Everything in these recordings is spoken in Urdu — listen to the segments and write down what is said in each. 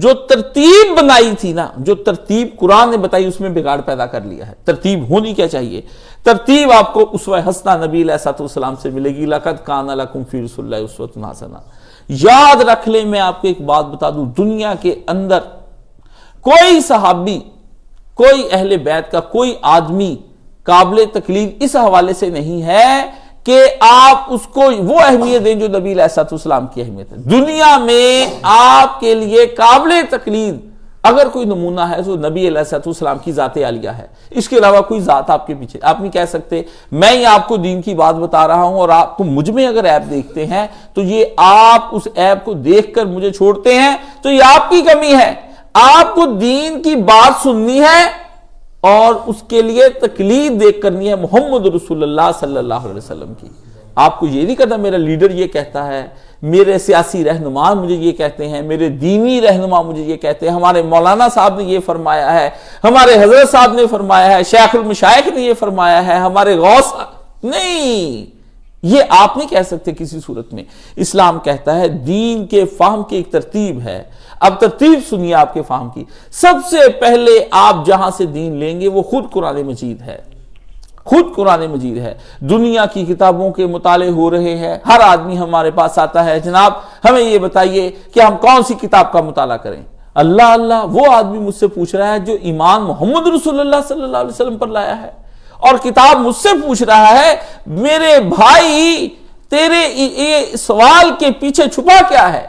جو ترتیب بنائی تھی نا، جو ترتیب قرآن نے بتائی، اس میں بگاڑ پیدا کر لیا ہے۔ ترتیب ہونی کیا چاہیے؟ ترتیب آپ کو اسوہ حسنہ نبی علیہ السلام سے ملے گی۔ لَقَدْ كَانَ لَكُمْ فِي رَسُولِ اللَّهِ أُسْوَةٌ حَسَنَةٌ۔ یاد رکھ لیں، میں آپ کو ایک بات بتا دوں، دنیا کے اندر کوئی صحابی، کوئی اہل بیت کا کوئی آدمی قابل تقلید اس حوالے سے نہیں ہے کہ آپ اس کو وہ اہمیت دیں جو نبی علیہ السلام کی اہمیت ہے۔ دنیا میں آپ کے لیے قابل تقلید اگر کوئی نمونہ ہے تو نبی علیہ السلام کی ذات عالیہ ہے۔ اس کے علاوہ کوئی ذات آپ کے پیچھے آپ نہیں کہہ سکتے۔ میں یہ آپ کو دین کی بات بتا رہا ہوں اور آپ تو مجھ میں اگر عیب دیکھتے ہیں تو یہ آپ اس عیب کو دیکھ کر مجھے چھوڑتے ہیں تو یہ آپ کی کمی ہے۔ آپ کو دین کی بات سننی ہے اور اس کے لیے تقلید دیکھ کرنی ہے محمد رسول اللہ صلی اللہ علیہ وسلم کی۔ آپ کو یہ نہیں کرنا میرا لیڈر یہ کہتا ہے، میرے سیاسی رہنما مجھے یہ کہتے ہیں، میرے دینی رہنما مجھے یہ کہتے ہیں، ہمارے مولانا صاحب نے یہ فرمایا ہے، ہمارے حضرت صاحب نے فرمایا ہے، شیخ المشائخ نے یہ فرمایا ہے، ہمارے غوث۔ نہیں، یہ آپ نہیں کہہ سکتے کسی صورت میں۔ اسلام کہتا ہے دین کے فہم کی ایک ترتیب ہے۔ اب ترتیب سنیے آپ کے فہم کی۔ سب سے پہلے آپ جہاں سے دین لیں گے وہ خود قرآن مجید ہے، خود قرآن مجید ہے۔ دنیا کی کتابوں کے مطالعے ہو رہے ہیں، ہر آدمی ہمارے پاس آتا ہے، جناب ہمیں یہ بتائیے کہ ہم کون سی کتاب کا مطالعہ کریں۔ اللہ وہ آدمی مجھ سے پوچھ رہا ہے جو ایمان محمد رسول اللہ صلی اللہ علیہ وسلم پر لایا ہے، اور کتاب مجھ سے پوچھ رہا ہے میرے بھائی تیرے یہ سوال کے پیچھے چھپا کیا ہے؟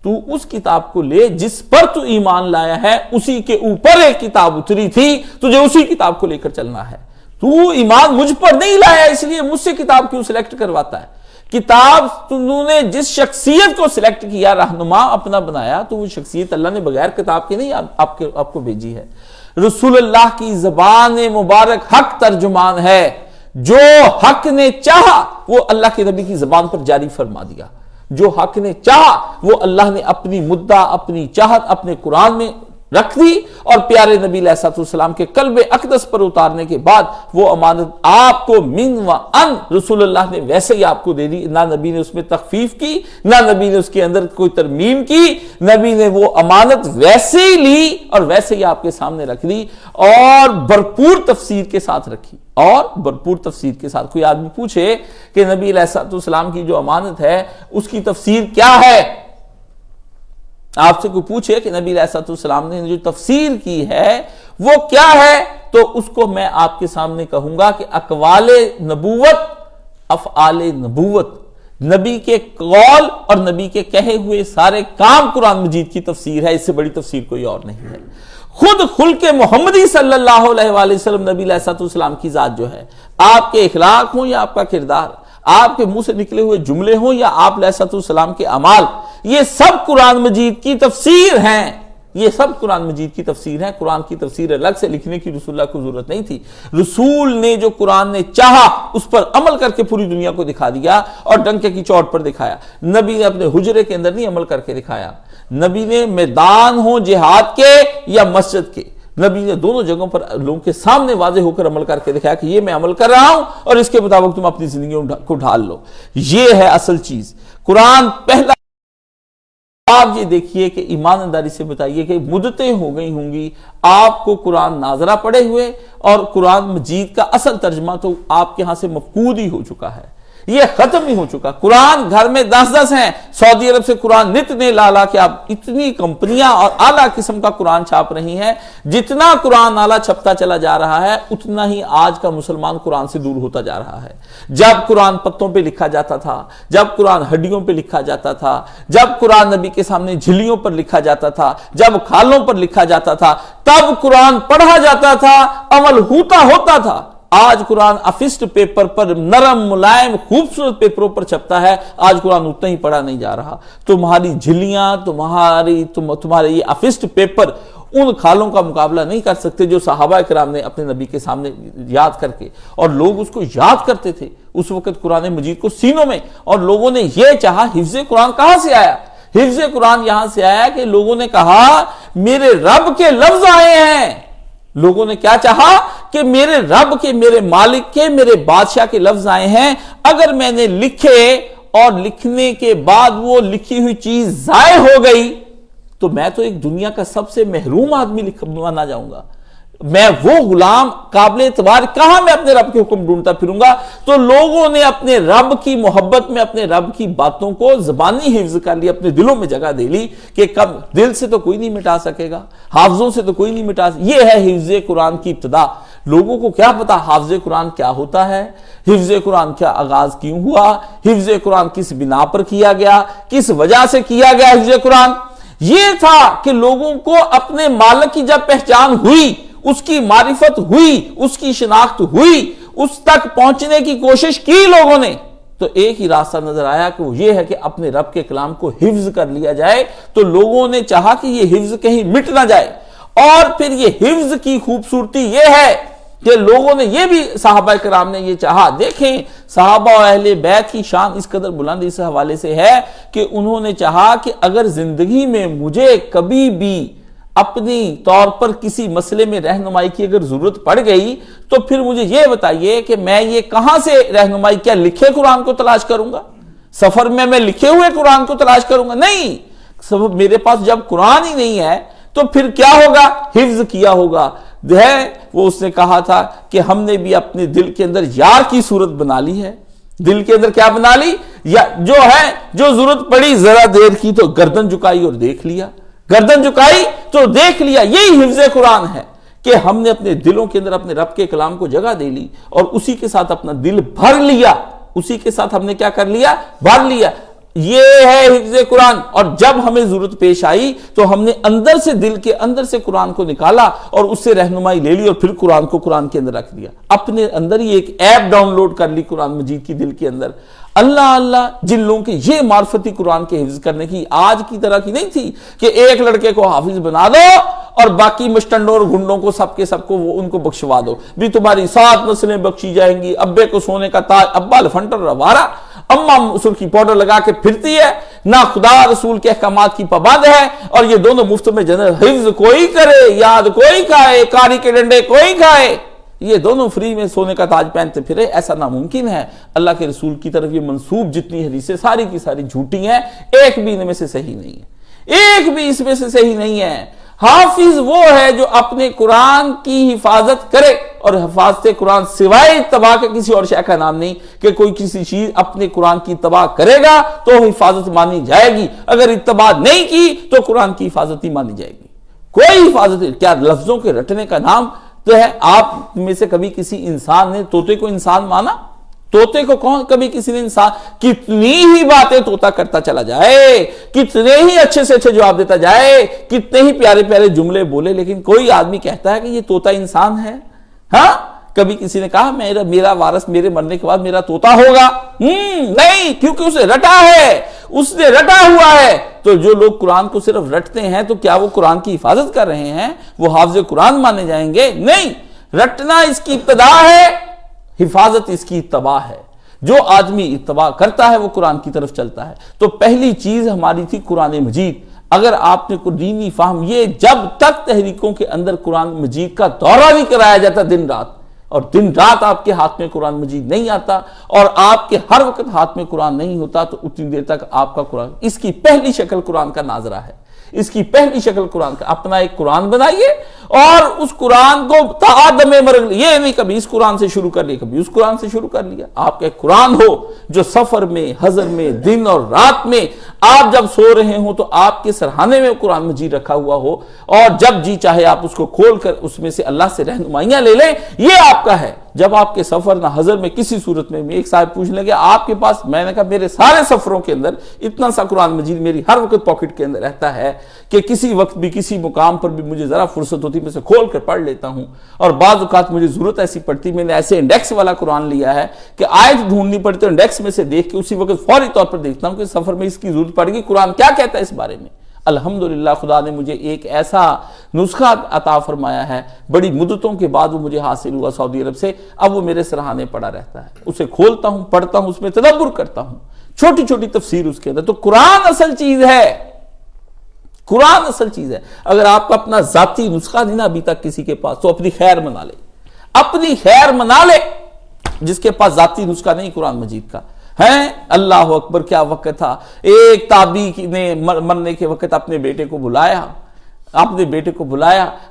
تو اس کتاب کو لے جس پر تو ایمان لایا ہے، اسی کے اوپر ایک کتاب اتری تھی، تجھے اسی کتاب کو لے کر چلنا ہے۔ تو ایمان مجھ پر نہیں لایا، اس لیے مجھ سے کتاب کیوں سلیکٹ کرواتا ہے؟ کتاب تم نے جس شخصیت کو سلیکٹ کیا، رہنما اپنا بنایا، تو وہ شخصیت اللہ نے بغیر کتاب کے نہیں آپ کو بھیجی ہے۔ رسول اللہ کی زبان مبارک حق ترجمان ہے، جو حق نے چاہا وہ اللہ کے نبی کی زبان پر جاری فرما دیا۔ جو حق نے چاہا وہ اللہ نے اپنی مدعا، اپنی چاہت اپنے قرآن میں رکھ دی، اور پیارے نبی علیہ السلام کے قلب اقدس پر اتارنے کے بعد وہ امانت آپ کو من و ان رسول اللہ نے ویسے ہی آپ کو دے دی۔ نہ نبی نے اس میں تخفیف کی، نہ نبی نے اس کے اندر کوئی ترمیم کی، نبی نے وہ امانت ویسے ہی لی اور ویسے ہی آپ کے سامنے رکھ دی، اور بھرپور تفسیر کے ساتھ رکھی۔ اور بھرپور تفسیر کے ساتھ کوئی آدمی پوچھے کہ نبی علیہ السلام کی جو امانت ہے اس کی تفسیر کیا ہے، آپ سے کوئی پوچھے کہ نبی علیہ السلام نے جو تفسیر کی ہے وہ کیا ہے، تو اس کو میں آپ کے سامنے کہوں گا کہ اقوال نبوت، افعال نبوت، نبی کے قول اور نبی کے کہے ہوئے سارے کام قرآن مجید کی تفسیر ہے۔ اس سے بڑی تفسیر کوئی اور نہیں ہے۔ خود خلق محمدی صلی اللہ علیہ وآلہ وسلم نبی علیہ السلام کی ذات جو ہے، آپ کے اخلاق ہوں یا آپ کا کردار، آپ کے منہ سے نکلے ہوئے جملے ہوں یا آپ علیہ السلام کے اعمال، یہ سب قرآن مجید کی تفسیر ہیں۔ یہ سب قرآن مجید کی تفسیر ہے۔ قرآن کی تفسیر الگ سے لکھنے کی رسول اللہ کو ضرورت نہیں تھی۔ رسول نے جو قرآن نے چاہا اس پر عمل کر کے پوری دنیا کو دکھا دیا، اور ڈنکے کی چوٹ پر دکھایا۔ نبی نے اپنے حجرے کے اندر نہیں عمل کر کے دکھایا، نبی نے میدان ہو جہاد کے یا مسجد کے، نبی نے دونوں جگہوں پر لوگوں کے سامنے واضح ہو کر عمل کر کے دکھایا کہ یہ میں عمل کر رہا ہوں اور اس کے مطابق تم اپنی زندگی کو ڈھال لو۔ یہ ہے اصل چیز۔ قرآن پہلا، آپ یہ دیکھیے کہ ایمانداری سے بتائیے کہ مدتیں ہو گئی ہوں گی آپ کو قرآن ناظرہ پڑے ہوئے، اور قرآن مجید کا اصل ترجمہ تو آپ کے ہاں سے مفقود ہی ہو چکا ہے، یہ ختم ہی ہو چکا۔ قرآن گھر میں 10 ہیں، سعودی عرب سے قرآن نت نے لا کے اب اتنی کمپنیاں اور اعلیٰ قسم کا قرآن چھاپ رہی ہیں۔ جتنا قرآن اعلیٰ چھپتا چلا جا رہا ہے اتنا ہی آج کا مسلمان قرآن سے دور ہوتا جا رہا ہے۔ جب قرآن پتوں پہ لکھا جاتا تھا، جب قرآن ہڈیوں پہ لکھا جاتا تھا، جب قرآن نبی کے سامنے جھلیوں پر لکھا جاتا تھا، جب کھالوں پر لکھا جاتا تھا، تب قرآن پڑھا جاتا تھا، عمل ہوتا تھا۔ آج قرآن افسٹ پیپر پر، نرم ملائم خوبصورت پیپروں پر چھپتا ہے، آج قرآن اتنا ہی پڑھا نہیں جا رہا۔ تمہاری جھلیاں، تمہارے یہ افسٹ پیپر ان کھالوں کا مقابلہ نہیں کر سکتے جو صحابہ کرام نے اپنے نبی کے سامنے یاد کر کے، اور لوگ اس کو یاد کرتے تھے اس وقت قرآن مجید کو سینوں میں، اور لوگوں نے یہ چاہا۔ حفظ قرآن کہاں سے آیا؟ حفظ قرآن یہاں سے آیا کہ لوگوں نے کہا میرے رب کے لفظ آئے ہیں۔ لوگوں نے کیا چاہا کہ میرے رب کے، میرے مالک کے، میرے بادشاہ کے لفظ آئے ہیں، اگر میں نے لکھے اور لکھنے کے بعد وہ لکھی ہوئی چیز ضائع ہو گئی تو میں تو ایک دنیا کا سب سے محروم آدمی مانا جاؤں گا. میں وہ غلام قابل اعتبار کہاں میں اپنے رب کے حکم ڈھونڈتا پھروں گا. تو لوگوں نے اپنے رب کی محبت میں اپنے رب کی باتوں کو زبانی حفظ کر لی, اپنے دلوں میں جگہ دے لی کہ کب دل سے تو کوئی نہیں مٹا سکے گا, حافظوں سے تو کوئی نہیں مٹا سکے. یہ ہے حفظ قرآن کی ابتدا. لوگوں کو کیا پتا حافظ قرآن کیا ہوتا ہے, حفظ قرآن کیا آغاز کیوں ہوا, حفظ قرآن کس بنا پر کیا گیا, کس وجہ سے کیا گیا حفظ قرآن. یہ تھا کہ لوگوں کو اپنے مالک کی جب پہچان ہوئی, اس کی معرفت ہوئی, اس کی شناخت ہوئی, اس تک پہنچنے کی کوشش کی لوگوں نے, تو ایک ہی راستہ نظر آیا کہ وہ یہ ہے کہ اپنے رب کے کلام کو حفظ کر لیا جائے. تو لوگوں نے چاہا کہ یہ حفظ کہیں مٹ نہ جائے. اور پھر یہ حفظ کی خوبصورتی یہ ہے کہ لوگوں نے یہ بھی, صحابہ کرام نے یہ چاہا. دیکھیں صحابہ و اہل بیت کی شان اس قدر بلند اس حوالے سے ہے کہ انہوں نے چاہا کہ اگر زندگی میں مجھے کبھی بھی اپنی طور پر کسی مسئلے میں رہنمائی کی اگر ضرورت پڑ گئی تو پھر مجھے یہ بتائیے کہ میں یہ کہاں سے رہنمائی, کیا لکھے قرآن کو تلاش کروں گا؟ سفر میں لکھے ہوئے قرآن کو تلاش کروں گا؟ نہیں. میرے پاس جب قرآن ہی نہیں ہے تو پھر کیا ہوگا؟ حفظ کیا ہوگا. وہ اس نے کہا تھا کہ ہم نے بھی اپنے دل کے اندر یار کی صورت بنا لی ہے. دل کے اندر کیا بنا لی؟ یا جو ہے, جو ضرورت پڑی ذرا دیر کی تو گردن جھکائی اور دیکھ لیا, گردن جھکائی تو دیکھ لیا. یہی حفظ قرآن ہے کہ ہم نے اپنے دلوں کے اندر اپنے رب کے کلام کو جگہ دے لی اور اسی کے ساتھ اپنا دل بھر لیا. اسی کے ساتھ ہم نے کیا کر لیا؟ بھر لیا. یہ ہے حفظ قرآن. اور جب ہمیں ضرورت پیش آئی تو ہم نے اندر سے, دل کے اندر سے قرآن کو نکالا اور اس سے رہنمائی لے لی اور پھر قرآن کو قرآن کے اندر رکھ دیا. اپنے اندر ہی ایک ایپ ڈاؤن لوڈ کر لی قرآن مجید کی دل کے اندر. اللہ جن لوگوں کے یہ معرفتی قرآن کے حفظ کرنے کی آج کی طرح کی نہیں تھی کہ ایک لڑکے کو حافظ بنا دو اور باقی مشٹنڈوں اور گنڈوں کو سب کے سب کو وہ ان کو بخشوا دو بھی تمہاری 7 نسلیں بخشی جائیں گی. ابے کو سونے کا تاج, ابا لفنٹر روارا, اماں سرخی پاؤڈر لگا کے پھرتی ہے, نہ خدا رسول کے احکامات کی پابند ہے, اور یہ دونوں مفت میں جنرل حفظ کوئی کرے, یاد کوئی کھائے, کاری کے ڈنڈے کوئی کھائے, یہ دونوں فری میں سونے کا تاج پہنتے پھرے. ایسا ناممکن ہے. اللہ کے رسول کی طرف یہ منسوب جتنی حدیثیں ساری کی ساری جھوٹی ہیں, ایک بھی ان میں سے صحیح نہیں ہے, ایک بھی اس میں سے صحیح نہیں ہے. حافظ وہ ہے جو اپنے قرآن کی حفاظت کرے, اور حفاظت قرآن سوائے اتباع کے کسی اور شے کا نام نہیں کہ کوئی کسی چیز اپنے قرآن کی اتباع کرے گا تو حفاظت مانی جائے گی, اگر اتباع نہیں کی تو قرآن کی حفاظت ہی مانی جائے گی. کوئی حفاظت. کیا لفظوں کے رٹنے کا نام تو ہے؟ آپ میں سے کبھی کسی انسان نے طوطے کو انسان مانا؟ طوطے کو کون کبھی کسی نے انسان؟ کتنی ہی باتیں طوطا کرتا چلا جائے, کتنے ہی اچھے سے اچھے جواب دیتا جائے, کتنے ہی پیارے پیارے جملے بولے, لیکن کوئی آدمی کہتا ہے کہ یہ طوطا انسان ہے؟ ہاں, کبھی کسی نے کہا میرا وارث میرے مرنے کے بعد میرا طوطا ہوگا؟ نہیں, کیونکہ اسے رٹا ہے, اس نے رٹا ہوا ہے. تو جو لوگ قرآن کو صرف رٹتے ہیں تو کیا وہ قرآن کی حفاظت کر رہے ہیں؟ وہ حافظ قرآن مانے جائیں گے؟ نہیں. رٹنا اس کی ابتدا ہے, حفاظت اس کی اتباع ہے. جو آدمی اتباع کرتا ہے وہ قرآن کی طرف چلتا ہے. تو پہلی چیز ہماری تھی قرآن مجید. اگر آپ نے کوئی دینی فہم, یہ جب تک تحریکوں کے اندر قرآن مجید کا دورہ نہیں کرایا جاتا دن رات, اور دن رات آپ کے ہاتھ میں قرآن مجید نہیں آتا اور آپ کے ہر وقت ہاتھ میں قرآن نہیں ہوتا, تو اتنی دیر تک آپ کا قرآن, اس کی پہلی شکل قرآن کا ناظرہ ہے. اس کی پہلی شکل قرآن کا, اپنا ایک قرآن بنائیے اور اس قرآن کو تعدم مرگ, یہ نہیں کبھی اس قرآن سے شروع کر لیا کبھی اس قرآن سے شروع کر لیا. آپ کا ایک قرآن ہو جو سفر میں, حضر میں, دن اور رات میں, آپ جب سو رہے ہوں تو آپ کے سرحانے میں قرآن مجید رکھا ہوا ہو, اور جب جی چاہے آپ اس کو کھول کر اس میں سے اللہ سے رہنمائیاں لے لیں, یہ آپ کا ہے. جب آپ کے سفر نہ حضر میں کسی صورت میں, ایک صاحب پوچھنے لگے آپ کے پاس, میں نے کہا میرے سارے سفروں کے اندر اتنا سا قرآن مجید میری ہر وقت پاکٹ کے اندر رہتا ہے کہ کسی وقت بھی کسی مقام پر بھی مجھے ذرا فرصت ہوتی میں سے کھول کر پڑھ لیتا ہوں. اور بعض اوقات مجھے ضرورت ایسی پڑتی, میں نے ایسے انڈیکس والا قرآن لیا ہے کہ آیت ڈھونڈنی پڑتی تو انڈیکس میں سے دیکھ کے اسی وقت فوری طور پر دیکھتا ہوں کہ سفر میں اس کی ضرورت پڑے گی, قرآن کیا کہتا ہے اس بارے میں. الحمدللہ خدا نے مجھے ایک ایسا نسخہ عطا فرمایا ہے, بڑی مدتوں کے بعد وہ مجھے حاصل ہوا سعودی عرب سے, اب وہ میرے سرحانے پڑا رہتا ہے. اسے کھولتا ہوں, پڑھتا ہوں, اس میں تدبر کرتا ہوں, چھوٹی چھوٹی تفسیر اس کے اندر. تو قرآن اصل چیز ہے, قرآن اصل چیز ہے. اگر آپ کا اپنا ذاتی نسخہ نہیں نا ابھی تک کسی کے پاس, تو اپنی خیر منا لے, اپنی خیر منا لے. جس کے پاس ذاتی نسخہ نہیں قرآن مجید کا, ہیں اللہ اکبر، کیا وقت تھا. ایک تابعی نے مرنے کے وقت اپنے بیٹے کو بلایا،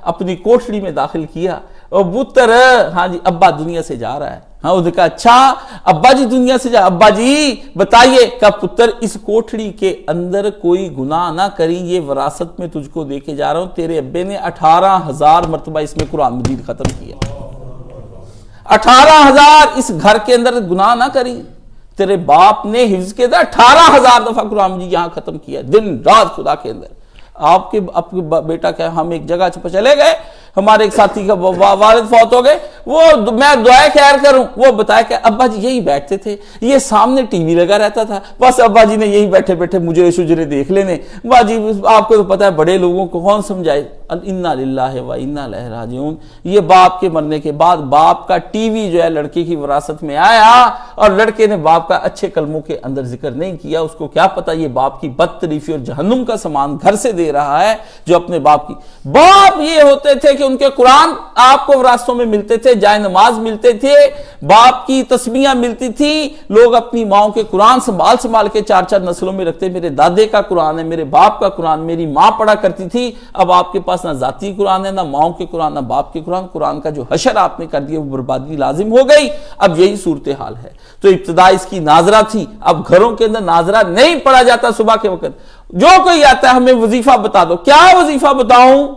اپنی کوٹھڑی میں داخل کیا، اور پتر ہاں جی ابا دنیا سے جا رہا ہے. ہاں انہوں نے کہا اچھا ابا جی دنیا سے جا، ابا جی بتائیے. کہا پتر اس کوٹھڑی کے اندر کوئی گناہ نہ کری، یہ وراثت میں تجھ کو دے کے جا رہا ہوں. تیرے ابے نے 18,000 مرتبہ اس میں قرآن مجید ختم کیا. 18,000 اس گھر کے اندر گناہ نہ کری. تیرے باپ نے حفظ کے اندر 18,000 دفعہ قرآن مجید یہاں ختم کیا دن رات خدا کے اندر. آپ کے بیٹا کیا، ہم ایک جگہ چلے گئے، ہمارے ایک ساتھی کا والد فوت ہو گئے، وہ میں دعائے خیر کروں، وہ بتایا کہ ابا جی یہی بیٹھتے تھے، یہ سامنے ٹی وی لگا رہتا تھا، بس ابا جی نے یہی بیٹھے بیٹھے مجھے شجرے دیکھ لینے. ابا جی آپ کو تو پتا ہے بڑے لوگوں کو کون سمجھائے. انا للہ و انا الیہ راجعون. یہ باپ کے مرنے کے بعد باپ کا ٹی وی جو ہے لڑکے کی وراثت میں آیا، اور لڑکے نے باپ کا اچھے کلموں کے اندر ذکر نہیں کیا. اس کو کیا پتا یہ باپ کی بدتریفی اور جہنم کا سامان گھر سے دے رہا ہے جو اپنے باپ کی. باپ یہ ہوتے تھے کہ ان کے قرآن آپ کو وراثتوں میں ملتے تھے، جائے نماز ملتے تھے، باپ کی تسبیحاں ملتی تھی. لوگ اپنی ماں کے قرآن سنبھال کے 4 نسلوں میں رکھتے. میرے دادے کا قرآن ہے، میرے باپ کا قرآن، میری ماں پڑھا کرتی تھی. اب آپ کے پاس نہ ذاتی قرآن ہے، نہ ماؤں کے قرآن، نہ باپ کے قرآن. قرآن کا جو حشر آپ نے کر دیا وہ بربادی لازم ہو گئی. اب یہی صورتحال ہے. تو ابتدا اس کی ناظرہ تھی، اب گھروں کے اندر ناظرہ نہیں پڑھا جاتا. صبح کے وقت جو کوئی آتا ہے ہمیں وظیفہ بتا دو. کیا وظیفہ بتاؤں؟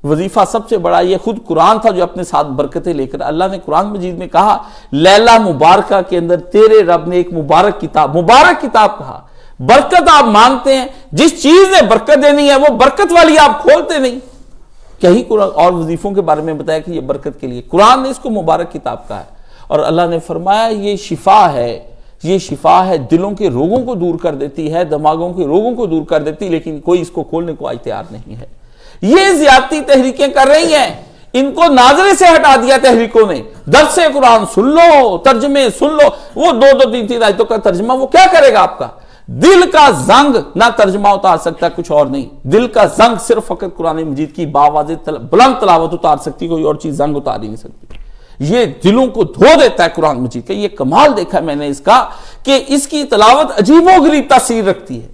وظیفہ سب سے بڑا یہ خود قرآن تھا جو اپنے ساتھ برکتیں لے کر اللہ نے قرآن مجید میں کہا لیلہ مبارکہ کے اندر تیرے رب نے ایک مبارک کتاب کہا. برکت آپ مانتے ہیں، جس چیز نے برکت دینی ہے وہ برکت والی آپ کھولتے نہیں. کہیں قرآن اور وظیفوں کے بارے میں بتایا کہ یہ برکت کے لیے، قرآن نے اس کو مبارک کتاب کہا ہے. اور اللہ نے فرمایا یہ شفا ہے، دلوں کے روگوں کو دور کر دیتی ہے، دماغوں کے روگوں کو دور کر دیتی، لیکن کوئی اس کو کھولنے کو آج تیار نہیں ہے. یہ زیادتی تحریکیں کر رہی ہیں، ان کو ناظرے سے ہٹا دیا تحریکوں نے. درس قرآن سن لو، ترجمے سن لو، وہ 2-3 آیتوں کا ترجمہ وہ کیا کرے گا آپ کا؟ دل کا زنگ نہ ترجمہ اتار سکتا، کچھ اور نہیں. دل کا زنگ صرف فقط قرآن مجید کی باواضح بلند تلاوت اتار سکتی، کوئی اور چیز زنگ اتار ہی نہیں سکتی. یہ دلوں کو دھو دیتا ہے قرآن مجید کا. یہ کمال دیکھا میں نے اس کا کہ اس کی تلاوت عجیب و غریب تاثیر رکھتی ہے.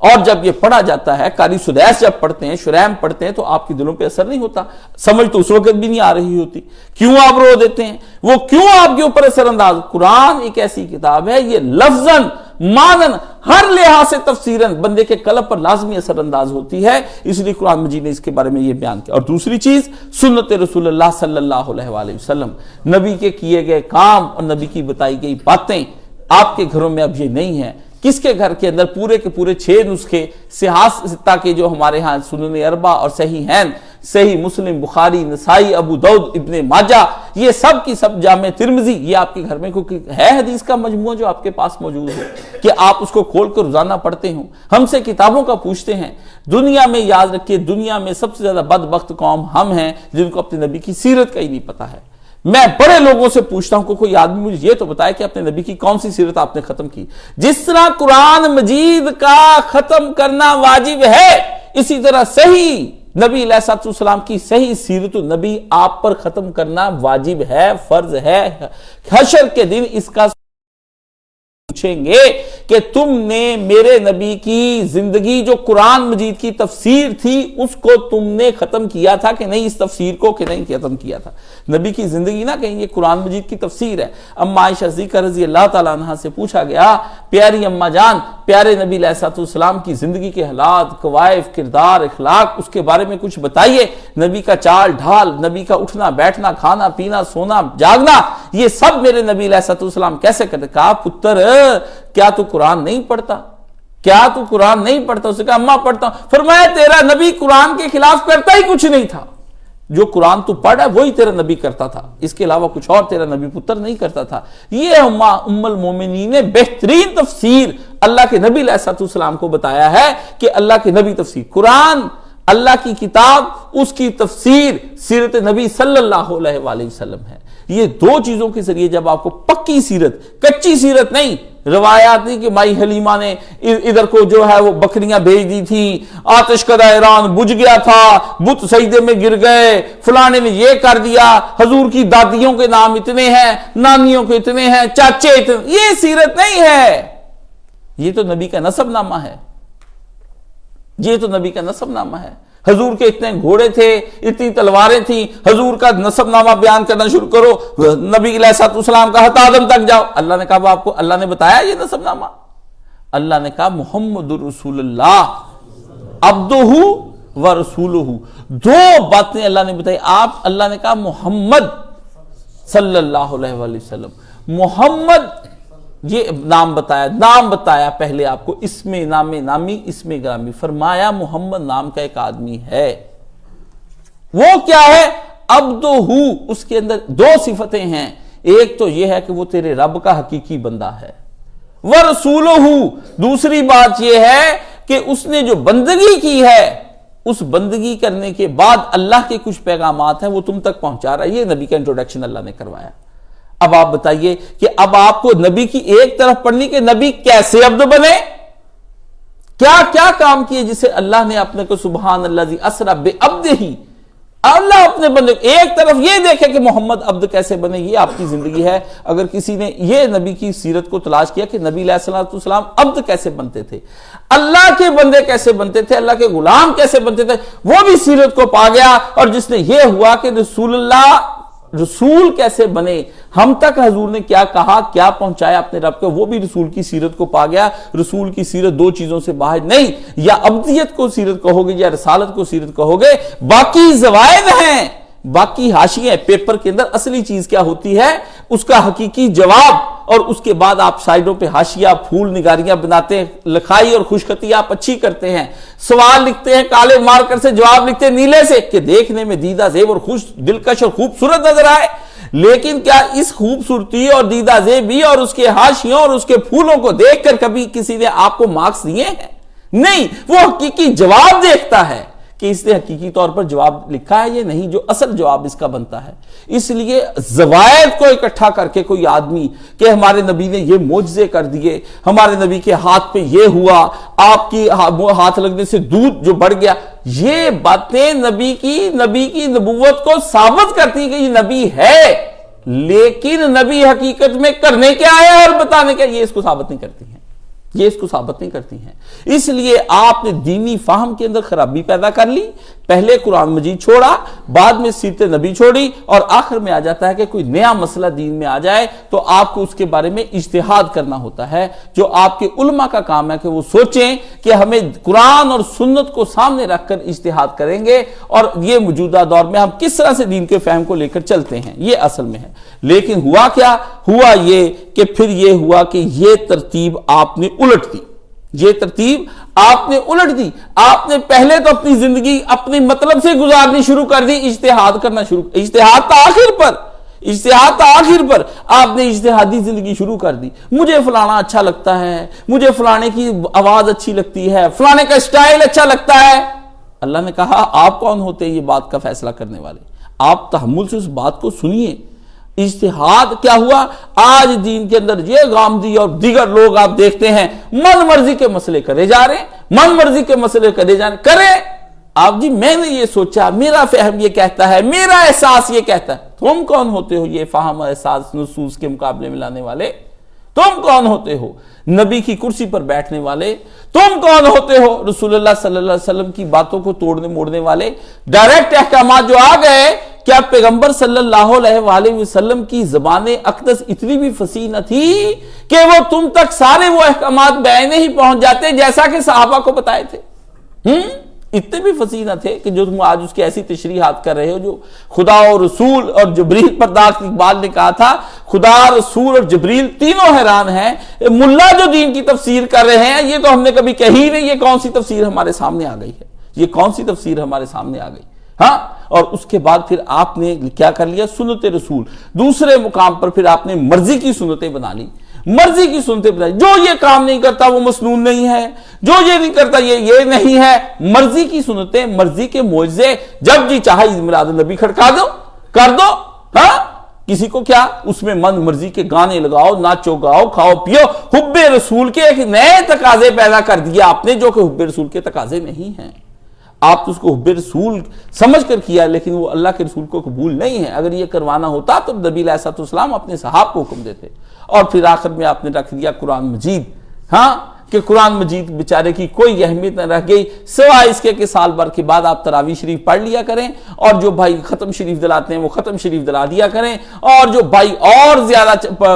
اور جب یہ پڑھا جاتا ہے، قاری سدیس جب پڑھتے ہیں، شریم پڑھتے ہیں، تو آپ کے دلوں پہ اثر نہیں ہوتا. سمجھ تو اس وقت بھی نہیں آ رہی ہوتی. کیوں آپ رو دیتے ہیں؟ وہ کیوں آپ کے اوپر اثر انداز؟ قرآن ایک ایسی کتاب ہے، یہ لفظاً مانن ہر لحاظ سے تفسیراً بندے کے قلب پر لازمی اثر انداز ہوتی ہے. اس لیے قرآن مجید نے اس کے بارے میں یہ بیان کیا. اور دوسری چیز سنت رسول اللہ صلی اللہ علیہ وآلہ وسلم، نبی کے کیے گئے کام اور نبی کی بتائی گئی باتیں آپ کے گھروں میں اب یہ نہیں ہیں. کس کے گھر کے اندر پورے کے پورے 6 نسخے صحاح ستہ کے جو ہمارے ہاں سنن اربع اور صحیحین، صحیح مسلم، بخاری، نسائی، ابو داؤد، ابن ماجہ، یہ سب کی سب، جامع ترمذی، یہ آپ کے گھر میں کوئی ہے حدیث کا مجموعہ جو آپ کے پاس موجود ہے کہ آپ اس کو کھول کر روزانہ پڑھتے ہوں؟ ہم سے کتابوں کا پوچھتے ہیں. دنیا میں یاد رکھیے، دنیا میں سب سے زیادہ بدبخت قوم ہم ہیں جن کو اپنے نبی کی سیرت کا ہی نہیں پتا ہے. میں بڑے لوگوں سے پوچھتا ہوں کہ کوئی آدمی مجھے یہ تو بتائے کہ اپنے نبی کی کون سی سیرت آپ نے ختم کی. جس طرح قرآن مجید کا ختم کرنا واجب ہے، اسی طرح صحیح نبی علیہ السلام کی صحیح سیرت النبی آپ پر ختم کرنا واجب ہے، فرض ہے. حشر کے دن اس کا پوچھیں گے کہ تم نے میرے نبی کی زندگی جو قرآن مجید کی تفسیر تھی اس کو تم نے ختم کیا تھا کہ نہیں، اس تفسیر کو کہ نہیں ختم کیا تھا. نبی کی زندگی نہ کہیں، یہ قرآن مجید کی تفسیر ہے. اما عائشہ صدیقہ رضی اللہ تعالیٰ عنہ سے پوچھا گیا، پیاری اما جان، پیارے نبی علیہ السلام کی زندگی کے حالات، قوائف، کردار، اخلاق، اس کے بارے میں کچھ بتائیے. نبی کا چال ڈھال، نبی کا اٹھنا بیٹھنا، کھانا پینا، سونا جاگنا، یہ سب میرے نبی علیہ السلام کیسے کرتے؟ کہا پتر کیا تو قرآن نہیں پڑھتا؟ اس نے کہا اماں پڑھتا ہوں. فرمایا تیرا نبی قرآن کے خلاف کرتا ہی کچھ نہیں تھا. جو قرآن تو پڑھا وہی تیرا نبی کرتا تھا، اس کے علاوہ کچھ اور تیرا نبی پتر نہیں کرتا تھا. یہ ام المومنین نے بہترین تفسیر اللہ کے نبی علیہ السلام کو بتایا ہے کہ اللہ کے نبی تفسیر قرآن، اللہ کی کتاب، اس کی تفسیر سیرت نبی صلی اللہ علیہ وآلہ وسلم ہے. یہ دو چیزوں کے ذریعے جب آپ کو پکی سیرت، کچی سیرت نہیں، روایات نہیں کہ مائی حلیمہ نے ادھر کو جو ہے وہ بکریاں بھیج دی تھی، آتش کدہ ایران بجھ گیا تھا، بت سجدے میں گر گئے، فلانے نے یہ کر دیا، حضور کی دادیوں کے نام اتنے ہیں، نانیوں کے اتنے ہیں، چاچے اتنے، یہ سیرت نہیں ہے، یہ تو نبی کا نسب نامہ ہے، یہ تو نبی کا نسب نامہ ہے۔ حضور کے اتنے گھوڑے تھے، اتنی تلواریں تھیں، حضور کا نسب نامہ بیان کرنا شروع کرو، نبی علیہ السلام کا حتی آدم تک جاؤ۔ اللہ نے کہا آپ کو، اللہ نے بتایا یہ نسب نامہ؟ اللہ نے کہا محمد رسول اللہ عبدہ و رسولہ، دو باتیں اللہ نے بتائی۔ آپ، اللہ نے کہا محمد صلی اللہ علیہ وآلہ وسلم، محمد یہ نام بتایا پہلے آپ کو، اسم نام نامی، اسم گرامی، فرمایا محمد نام کا ایک آدمی ہے، وہ کیا ہے؟ عبدہ، اس کے اندر دو صفتیں ہیں، ایک تو یہ ہے کہ وہ تیرے رب کا حقیقی بندہ ہے، ورسولہ، دوسری بات یہ ہے کہ اس نے جو بندگی کی ہے، اس بندگی کرنے کے بعد اللہ کے کچھ پیغامات ہیں وہ تم تک پہنچا رہا ہے۔ یہ نبی کا انٹروڈکشن اللہ نے کروایا۔ اب آپ بتائیے کہ اب آپ کو نبی کی ایک طرف پڑھنی کہ نبی کیسے عبد بنے، کیا کیا کام کیے جسے اللہ نے اپنے کو سبحان الذی اسری بعبدہ، اللہ اپنے بندے، ایک طرف یہ دیکھے کہ محمد عبد کیسے بنے، یہ آپ کی زندگی ہے۔ اگر کسی نے یہ نبی کی سیرت کو تلاش کیا کہ نبی علیہ السلام عبد کیسے بنتے تھے، اللہ کے بندے کیسے بنتے تھے، اللہ کے غلام کیسے بنتے تھے، وہ بھی سیرت کو پا گیا۔ اور جس نے یہ ہوا کہ رسول اللہ، رسول کیسے بنے، ہم تک حضور نے کیا کہا، کیا پہنچایا اپنے رب کو، وہ بھی رسول کی سیرت کو پا گیا۔ رسول کی سیرت دو چیزوں سے باہر نہیں، یا عبدیت کو سیرت کہو گے یا رسالت کو سیرت کہو گے، باقی زوائد ہیں، باقی حاشیے، پیپر کے اندر اصلی چیز کیا ہوتی ہے، اس کا حقیقی جواب، اور اس کے بعد آپ سائڈوں پہ حاشیہ، پھول نگاریاں بناتے ہیں، لکھائی اور خوشخطی آپ اچھی کرتے ہیں، سوال لکھتے ہیں کالے مارکر سے، جواب لکھتے ہیں نیلے سے کہ دیکھنے میں دیدہ زیب اور خوش دلکش اور خوبصورت نظر آئے، لیکن کیا اس خوبصورتی اور دیدہ زیبی اور اس کے حاشیوں اور اس کے پھولوں کو دیکھ کر کبھی کسی نے آپ کو مارکس دیے ہیں؟ نہیں، وہ حقیقی جواب دیکھتا ہے کہ اس نے حقیقی طور پر جواب لکھا ہے یہ نہیں، جو اصل جواب اس کا بنتا ہے۔ اس لیے زوائد کو اکٹھا کر کے کوئی آدمی کہ ہمارے نبی نے یہ معجزے کر دیے، ہمارے نبی کے ہاتھ پہ یہ ہوا، آپ کی ہاتھ لگنے سے دودھ جو بڑھ گیا، یہ باتیں نبی کی نبوت کو ثابت کرتی کہ یہ نبی ہے، لیکن نبی حقیقت میں کرنے کیا آیا اور بتانے کیا، یہ اس کو ثابت نہیں کرتی ہیں، یہ اس کو ثابت نہیں کرتی ہیں۔ اس لیے آپ نے دینی فہم کے اندر خرابی پیدا کر لی، پہلے قرآن مجید چھوڑا، بعد میں سیرت نبی چھوڑی، اور آخر میں آ جاتا ہے کہ کوئی نیا مسئلہ دین میں آ جائے تو آپ کو اس کے بارے میں اجتہاد کرنا ہوتا ہے، جو آپ کے علماء کا کام ہے کہ وہ سوچیں کہ ہمیں قرآن اور سنت کو سامنے رکھ کر اجتہاد کریں گے، اور یہ موجودہ دور میں ہم کس طرح سے دین کے فہم کو لے کر چلتے ہیں، یہ اصل میں ہے۔ لیکن ہوا کیا؟ ہوا یہ کہ پھر یہ ہوا کہ یہ ترتیب آپ نے الٹ دی، یہ ترتیب آپ نے الٹ دی۔ آپ نے پہلے تو اپنی زندگی اپنی مطلب سے گزارنی شروع کر دی، اجتہاد کرنا شروع، اجتہاد تا آخر پر آپ نے اجتہادی زندگی شروع کر دی۔ مجھے فلانا اچھا لگتا ہے، مجھے فلانے کی آواز اچھی لگتی ہے، فلانے کا سٹائل اچھا لگتا ہے۔ اللہ نے کہا آپ کون ہوتے ہیں یہ بات کا فیصلہ کرنے والے؟ آپ تحمل سے اس بات کو سنیے۔ اجتہاد کیا ہوا؟ آج دین کے اندر یہ غامدی اور دیگر لوگ آپ دیکھتے ہیں من مرضی کے مسئلے کرے جا رہے ہیں، من مرضی کے مسئلے کرے جا رہے ہیں، کریں آپ جی، میں نے یہ سوچا، میرا فہم یہ کہتا ہے، میرا احساس یہ کہتا ہے۔ تم کون ہوتے ہو یہ فہم اور احساس نصوص کے مقابلے میں لانے والے؟ تم کون ہوتے ہو نبی کی کرسی پر بیٹھنے والے؟ تم کون ہوتے ہو رسول اللہ صلی اللہ علیہ وسلم کی باتوں کو توڑنے موڑنے والے؟ ڈائریکٹ احکامات جو آ گئے، کیا پیغمبر صلی اللہ علیہ وآلہ وسلم کی زبان اقدس اتنی بھی فصیح نہ تھی کہ وہ تم تک سارے وہ احکامات بیان ہی پہنچ جاتے جیسا کہ صحابہ کو بتائے تھے؟ اتنے بھی فصیح نہ تھے کہ جو تم آج اس کی ایسی تشریحات کر رہے ہو، جو خدا اور رسول اور جبریل پر داغ اقبال نے کہا تھا خدا، رسول اور جبریل تینوں حیران ہیں، ملا جو دین کی تفسیر کر رہے ہیں یہ تو ہم نے کبھی کہی نہیں، یہ کون سی تفسیر ہمارے سامنے آ گئی ہے، یہ کون سی تفسیر ہمارے سامنے آ گئی؟ ہاں، اور اس کے بعد پھر آپ نے کیا کر لیا؟ سنت رسول۔ دوسرے مقام پر پھر آپ نے مرضی کی سنتیں بنا لی، مرضی کی سنتیں بنائی، جو یہ کام نہیں کرتا وہ مسنون نہیں ہے، جو یہ نہیں کرتا یہ نہیں ہے، مرضی کی سنتیں، مرضی کے معجزے، جب جی چاہے میلاد النبی کھڑکا دو، کر دو، ہاں، کسی کو کیا اس میں من مرضی کے گانے لگاؤ، ناچو گاؤ، کھاؤ پیو، حب رسول کے ایک نئے تقاضے پیدا کر دیا آپ نے جو کہ حب رسول کے تقاضے نہیں ہیں۔ آپ اس کو حب رسول سمجھ کر کیا لیکن وہ اللہ کے رسول کو قبول نہیں ہے۔ اگر یہ کروانا ہوتا تو نبی علیہ السلام اپنے صحابہ کو حکم دیتے، اور پھر آخر میں آپ نے رکھ دیا قرآن مجید، ہاں کہ قرآن مجید بیچارے کی کوئی اہمیت نہ رہ گئی سوائے اس کے کہ سال بھر کے بعد آپ تراویح شریف پڑھ لیا کریں، اور جو بھائی ختم شریف دلاتے ہیں وہ ختم شریف دلا دیا کریں، اور جو بھائی اور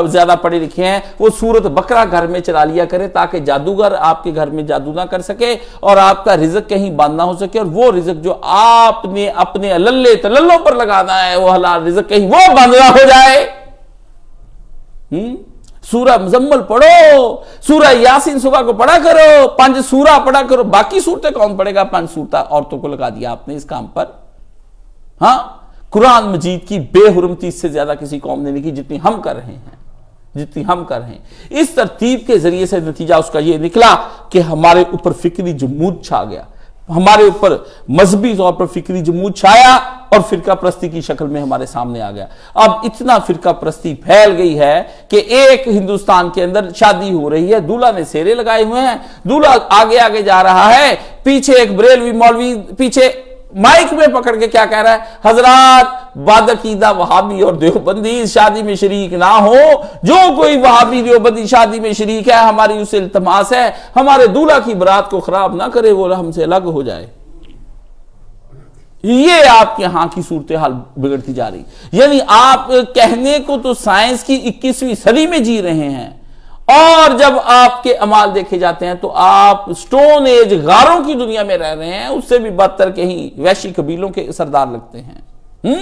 زیادہ پڑھے لکھے ہیں وہ سورت بقرہ گھر میں چلا لیا کریں تاکہ جادوگر آپ کے گھر میں جادو نہ کر سکے اور آپ کا رزق کہیں بند نہ ہو سکے، اور وہ رزق جو آپ نے اپنے للے تللوں پر لگانا ہے وہ حلال رزق کہیں وہ بند نہ ہو جائے۔ سورہ مزمل پڑھو، سورہ یاسین صبح کو پڑھا کرو، 5 سورہ پڑھا کرو، باقی صورتیں کون پڑھے گا؟ 5 صورتیں عورتوں کو لگا دیا آپ نے اس کام پر۔ ہاں قرآن مجید کی بے حرمتی اس سے زیادہ کسی قوم نے نہیں کی جتنی ہم کر رہے ہیں۔ اس ترتیب کے ذریعے سے نتیجہ اس کا یہ نکلا کہ ہمارے اوپر فکری جمود چھا گیا، ہمارے اوپر مذہبی طور پر فکری جمود چھایا اور فرقہ پرستی کی شکل میں ہمارے سامنے آ گیا۔ اب اتنا فرقہ پرستی پھیل گئی ہے کہ ایک ہندوستان کے اندر شادی ہو رہی ہے، دولہا نے سیرے لگائے ہوئے ہیں، دولہا آگے جا رہا ہے، پیچھے ایک بریلوی مولوی پیچھے مائک میں پکڑ کے کیا کہہ رہا ہے؟ حضرات بادعقیدہ وہابی اور دیوبندی اس شادی میں شریک نہ ہو، جو کوئی وہابی دیوبندی شادی میں شریک ہے ہماری اسے التماس ہے ہمارے دولہا کی برات کو خراب نہ کرے، وہ ہم سے الگ ہو جائے۔ یہ آپ کے ہاں کی صورتحال بگڑتی جا رہی، یعنی آپ کہنے کو تو سائنس کی 21ویں صدی میں جی رہے ہیں، اور جب آپ کے اعمال دیکھے جاتے ہیں تو آپ سٹون ایج غاروں کی دنیا میں رہ رہے ہیں، اس سے بھی بدتر کہیں وحشی قبیلوں کے سردار لگتے ہیں۔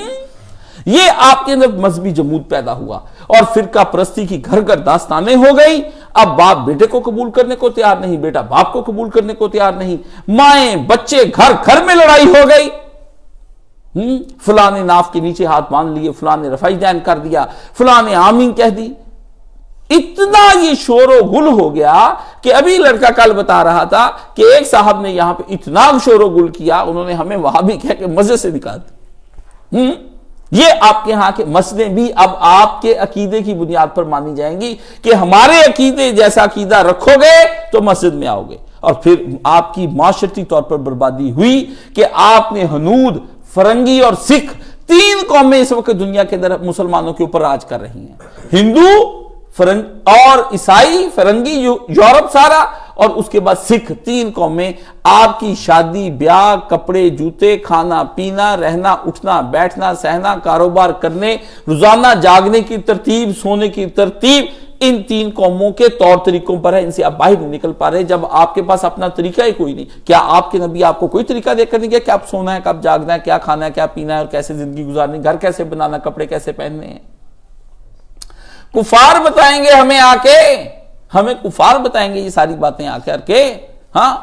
یہ آپ کے اندر مذہبی جمود پیدا ہوا اور فرقہ پرستی کی گھر گھر داستانیں ہو گئی۔ اب باپ بیٹے کو قبول کرنے کو تیار نہیں، بیٹا باپ کو قبول کرنے کو تیار نہیں، مائیں بچے گھر میں لڑائی ہو گئی۔ فلاں نے ناف کے نیچے ہاتھ باندھ لیے، فلاں نے رفع دین کر دیا، فلاں نے آمین کہہ دی۔ اتنا یہ شور و گل ہو گیا کہ ابھی لڑکا کل بتا رہا تھا کہ ایک صاحب نے یہاں پہ اتنا شور و گل کیا انہوں نے ہمیں وہاں بھی کہہ کے مسجد سے نکال دی۔ یہ آپ کے ہاں کے مسئلے بھی اب آپ کے عقیدے کی بنیاد پر مانی جائیں گی کہ ہمارے عقیدے جیسا عقیدہ رکھو گے تو مسجد میں آؤ گے، اور پھر آپ کی معاشرتی طور پر بربادی ہوئی کہ آپ نے ہنود، فرنگی اور سکھ 3 قومیں اس وقت دنیا کے اندر مسلمانوں کے اوپر راج کر رہی ہیں، ہندو اور عیسائی، فرنگی یورپ سارا، اور اس کے بعد سکھ، 3 قومیں آپ کی شادی بیاہ، کپڑے جوتے، کھانا پینا، رہنا اٹھنا بیٹھنا، سہنا، کاروبار کرنے، روزانہ جاگنے کی ترتیب، سونے کی ترتیب ان 3 قوموں کے طور طریقوں پر ہے، ان سے آپ باہر نہیں نکل پا رہے جب آپ کے پاس اپنا طریقہ ہی کوئی نہیں۔ کیا آپ کے نبی آپ کو کوئی طریقہ دے کر نہیں گیا کہ آپ سونا ہے، کب جاگنا ہے، کیا کھانا ہے، کیا پینا ہے، اور کیسے زندگی گزارنی، گھر کیسے بنانا، کپڑے کیسے پہننے ہیں؟ کفار بتائیں گے ہمیں آ کے، ہمیں کفار بتائیں گے یہ ساری باتیں آ کر کے۔ ہاں